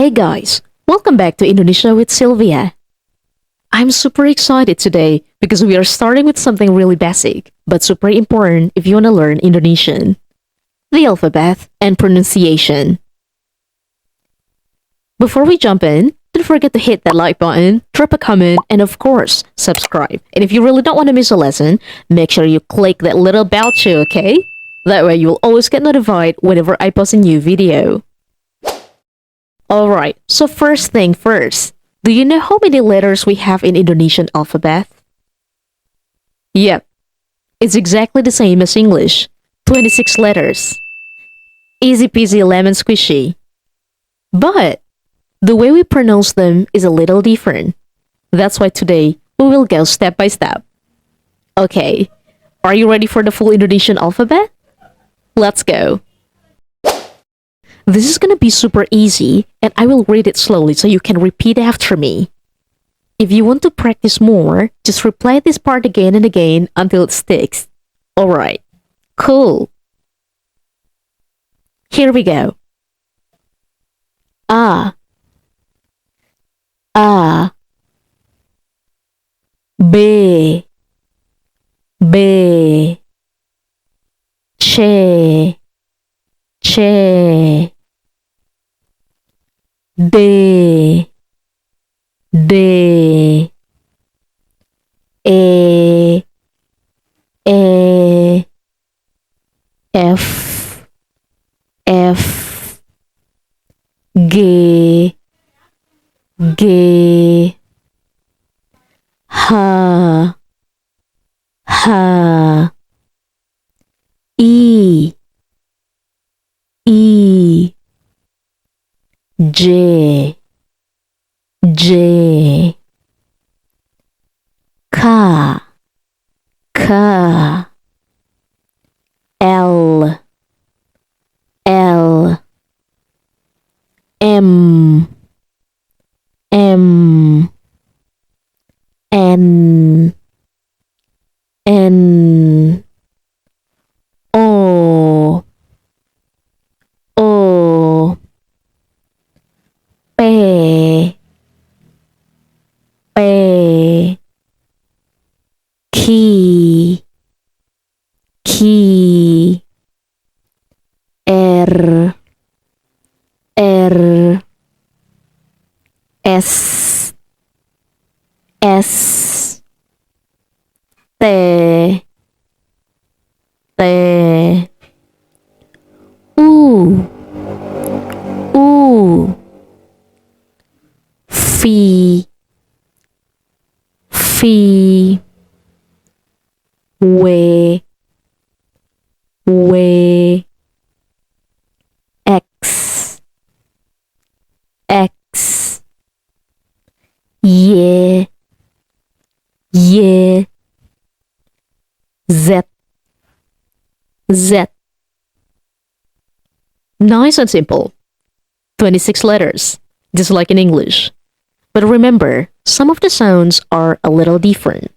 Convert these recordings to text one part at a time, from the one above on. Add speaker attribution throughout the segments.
Speaker 1: Hey guys, welcome back to Indonesia with Sylvia. I'm super excited today because we are starting with something really basic, but super important if you want to learn Indonesian: the alphabet and pronunciation. Before we jump in, don't forget to hit that like button, drop a comment, and of course, subscribe. And if you really don't want to miss a lesson, make sure you click that little bell too, okay? That way you'll always get notified whenever I post a new video. Alright, so first thing first, do you know how many letters we have in Indonesian alphabet? Yep, it's exactly the same as English, 26 letters. Easy peasy lemon squishy. But the way we pronounce them is a little different. That's why today we will go step by step. Okay, are you ready for the full Indonesian alphabet? Let's go. This is gonna be super easy, and I will read it slowly so you can repeat after me. If you want to practice more, just replay this part again and again until it sticks. Alright, cool. Here we go. A, A, B, B, C, C, D, D, E, E, F, F, G, G, H, H, E, E, J, J, K, K, L, L, M, M, N, N, O, O, P, P, Q, Q, R, R, S, S, T, T, U, U, Phi, Phi, W, W, X, X, Y, Y, Z, Z. Nice and simple. 26 letters, just like in English. But remember, some of the sounds are a little different.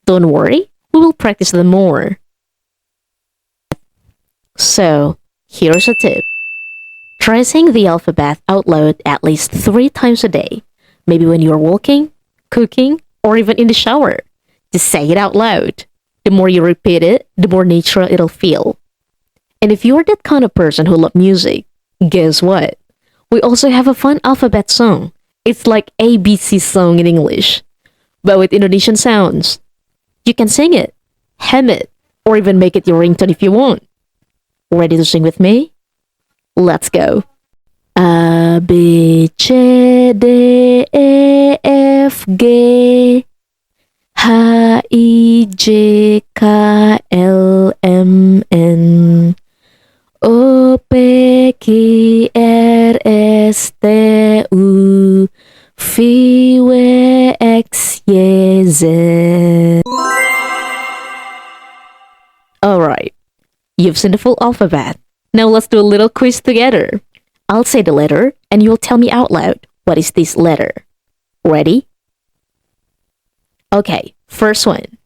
Speaker 1: Don't worry, we will practice them more. So, here's a tip. Try saying the alphabet out loud at least 3 times a day. Maybe when you're walking, cooking, or even in the shower. Just say it out loud. The more you repeat it, the more natural it'll feel. And if you're that kind of person who loves music, guess what? We also have a fun alphabet song. It's like ABC song in English, but with Indonesian sounds. You can sing it, hem it, or even make it your ringtone if you want. Ready to sing with me? Let's go. A, B, C, D, E, F, G, H, I, J, K, L, M, N, O, P, Q, R, S, T, U, V, W, X, Y, Z. Alright, you've seen the full alphabet. Now let's do a little quiz together. I'll say the letter and you'll tell me out loud what is this letter. Ready? Okay, first one.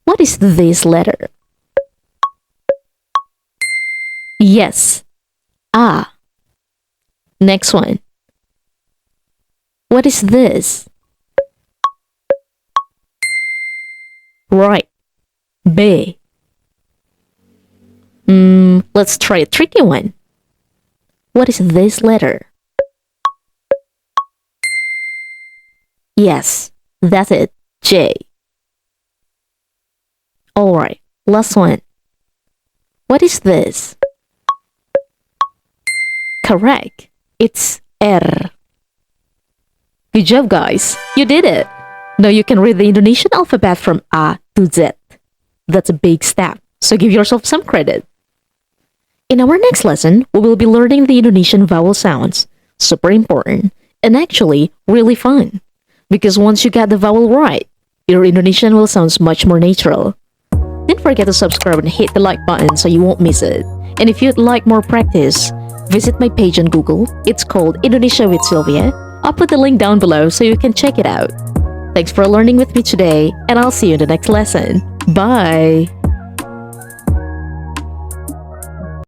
Speaker 1: What is this letter? Yes. A. Next one. What is this? Right. B. Let's try a tricky one. What is this letter? Yes, that's it. J. Alright, last one. What is this? Correct. It's R. Good job, guys. You did it. Now you can read the Indonesian alphabet from A to Z. That's a big step, so give yourself some credit. In our next lesson, we will be learning the Indonesian vowel sounds. Super important, and actually really fun. Because once you get the vowel right, your Indonesian will sound much more natural. Don't forget to subscribe and hit the like button so you won't miss it. And if you'd like more practice, visit my page on Google. It's called Indonesia with Sylvia. I'll put the link down below so you can check it out. Thanks for learning with me today, and I'll see you in the next lesson. Bye!